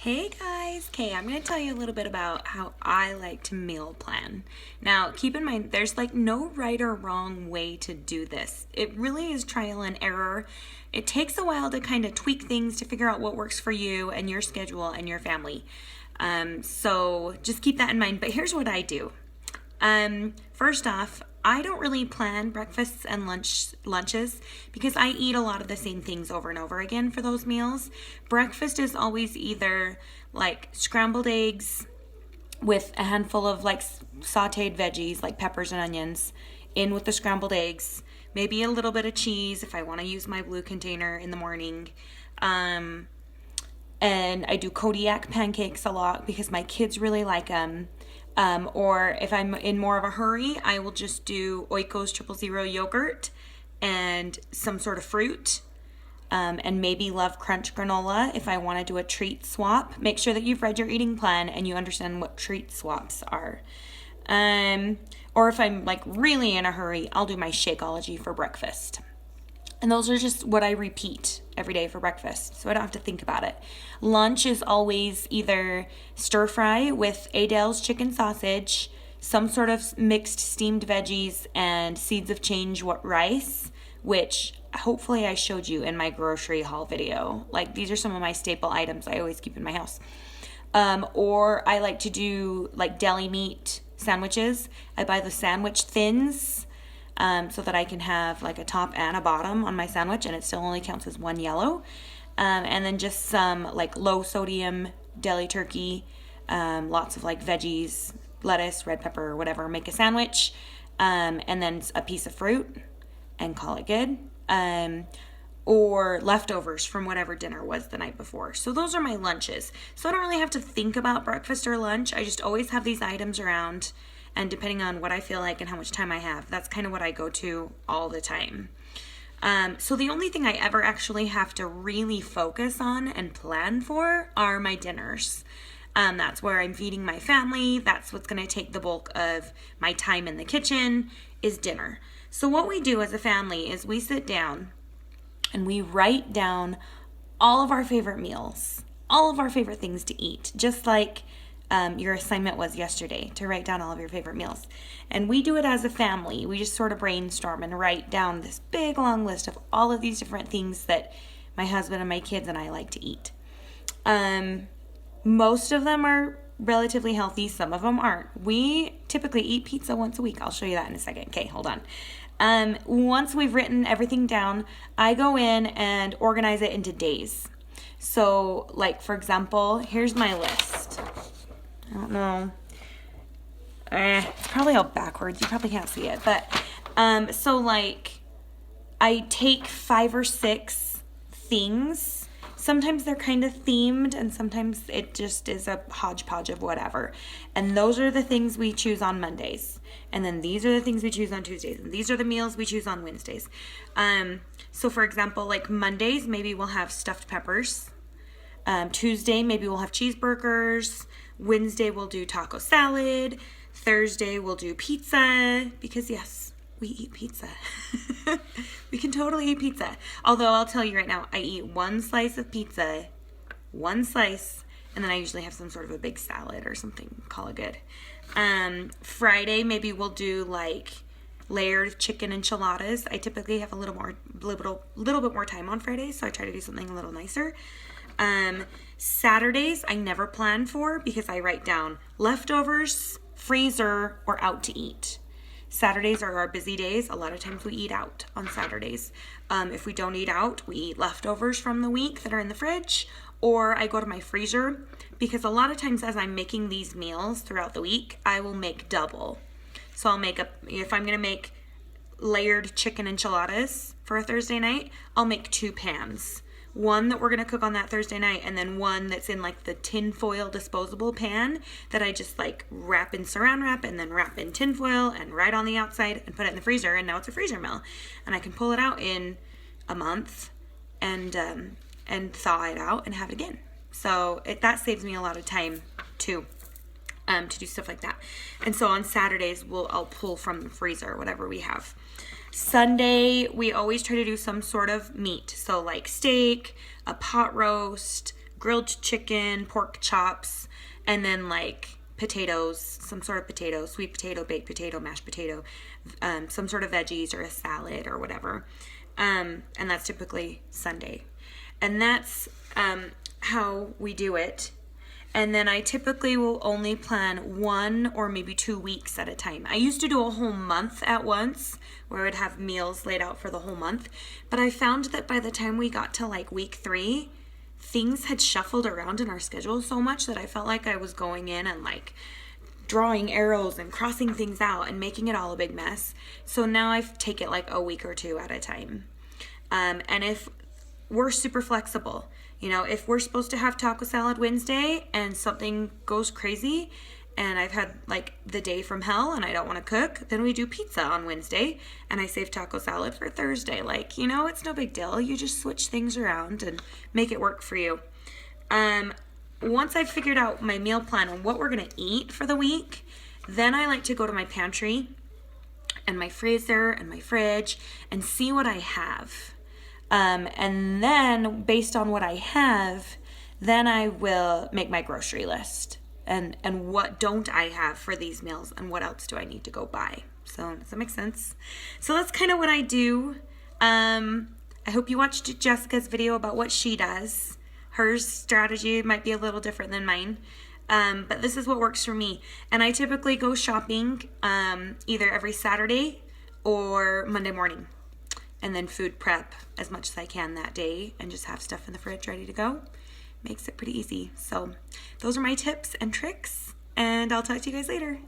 Hey guys, okay, I'm going to tell you a little bit about how I like to meal plan. Now, keep in mind, there's like no right or wrong way to do this. It really is trial and error. It takes a while to kind of tweak things to figure out what works for you and your schedule and your family. So just keep that in mind. But here's what I do. First off, I don't really plan breakfasts and lunches because I eat a lot of the same things over and over again for those meals. Breakfast is always either like scrambled eggs with a handful of like sauteed veggies like peppers and onions in with the scrambled eggs, maybe a little bit of cheese if I want to use my blue container in the morning. And I do Kodiak pancakes a lot because my kids really like them. Or if I'm in more of a hurry, I will just do Oikos 000 yogurt and some sort of fruit. And maybe Love Crunch granola if I want to do a treat swap. Make sure that you've read your eating plan and you understand what treat swaps are. Or if I'm like really in a hurry, I'll do my Shakeology for breakfast. And those are just what I repeat every day for breakfast, so I don't have to think about it. Lunch is always either stir fry with Adele's chicken sausage, some sort of mixed steamed veggies, and seeds of change rice, which hopefully I showed you in my grocery haul video. Like, these are some of my staple items I always keep in my house. Or I like to do like deli meat sandwiches. I buy the sandwich thins. So that I can have like a top and a bottom on my sandwich and it still only counts as one yellow. And then just some like low sodium deli turkey, lots of like veggies, lettuce, red pepper, whatever, make a sandwich, and then a piece of fruit and call it good. Or leftovers from whatever dinner was the night before. So those are my lunches. So I don't really have to think about breakfast or lunch. I just always have these items around. And depending on what I feel like and how much time I have, that's kind of what I go to all the time. So the only thing I ever actually have to really focus on and plan for are my dinners. That's where I'm feeding my family. That's what's going to take the bulk of my time in the kitchen is dinner. So what we do as a family is we sit down and we write down all of our favorite meals, all of our favorite things to eat, just like your assignment was yesterday, to write down all of your favorite meals. And we do it as a family. We just sort of brainstorm and write down this big long list of all of these different things that my husband and my kids and I like to eat. Most of them are relatively healthy. Some of them aren't. We typically eat pizza once a week. I'll show you that in a second. Okay, hold on. Once we've written everything down, I go in and organize it into days. So, like, for example, here's my list. I don't know. It's probably all backwards. You probably can't see it. But, so like, I take 5 or 6 things. Sometimes they're kind of themed and sometimes it just is a hodgepodge of whatever. And those are the things we choose on Mondays. And then these are the things we choose on Tuesdays. And these are the meals we choose on Wednesdays. So for example, like Mondays, maybe we'll have stuffed peppers. Tuesday, maybe we'll have cheeseburgers. Wednesday, we'll do taco salad. Thursday, we'll do pizza. Because, yes, we eat pizza. We can totally eat pizza. Although, I'll tell you right now, I eat one slice of pizza, one slice, and then I usually have some sort of a big salad or something. Call it good. Friday, maybe we'll do, like, layered chicken enchiladas. I typically have a little bit more time on Fridays, so I try to do something a little nicer. Saturdays, I never plan for because I write down leftovers, freezer, or out to eat. Saturdays are our busy days. A lot of times we eat out on Saturdays. If we don't eat out, we eat leftovers from the week that are in the fridge, or I go to my freezer because a lot of times as I'm making these meals throughout the week, I will make double. So if I'm going to make layered chicken enchiladas for a Thursday night, I'll make 2 pans. One that we're going to cook on that Thursday night, and then one that's in like the tin foil disposable pan that I just like wrap in saran wrap and then wrap in tin foil and write on the outside and put it in the freezer, and now it's a freezer meal. And I can pull it out in a month and thaw it out and have it again. So that saves me a lot of time too. To do stuff like that. And so on Saturdays, I'll pull from the freezer, whatever we have. Sunday, we always try to do some sort of meat. So like steak, a pot roast, grilled chicken, pork chops, and then like potatoes, some sort of potato, sweet potato, baked potato, mashed potato, some sort of veggies or a salad or whatever. And that's typically Sunday. And that's how we do it. And then I typically will only plan 1 or maybe 2 weeks at a time. I used to do a whole month at once where I would have meals laid out for the whole month. But I found that by the time we got to like week 3, things had shuffled around in our schedule so much that I felt like I was going in and like drawing arrows and crossing things out and making it all a big mess. So now I take it like a week or 2 at a time. And if we're super flexible, if we're supposed to have taco salad Wednesday and something goes crazy and I've had like the day from hell and I don't want to cook, then we do pizza on Wednesday and I save taco salad for Thursday. Like, it's no big deal. You just switch things around and make it work for you. Once I've figured out my meal plan and what we're going to eat for the week, then I like to go to my pantry and my freezer and my fridge and see what I have. And then based on what I have, then I will make my grocery list and what don't I have for these meals and what else do I need to go buy. So does that make sense? So that's kind of what I do. I hope you watched Jessica's video about what she does. Her strategy might be a little different than mine. But this is what works for me. And I typically go shopping either every Saturday or Monday morning. And then food prep as much as I can that day and just have stuff in the fridge ready to go. Makes it pretty easy. So those are my tips and tricks, and I'll talk to you guys later.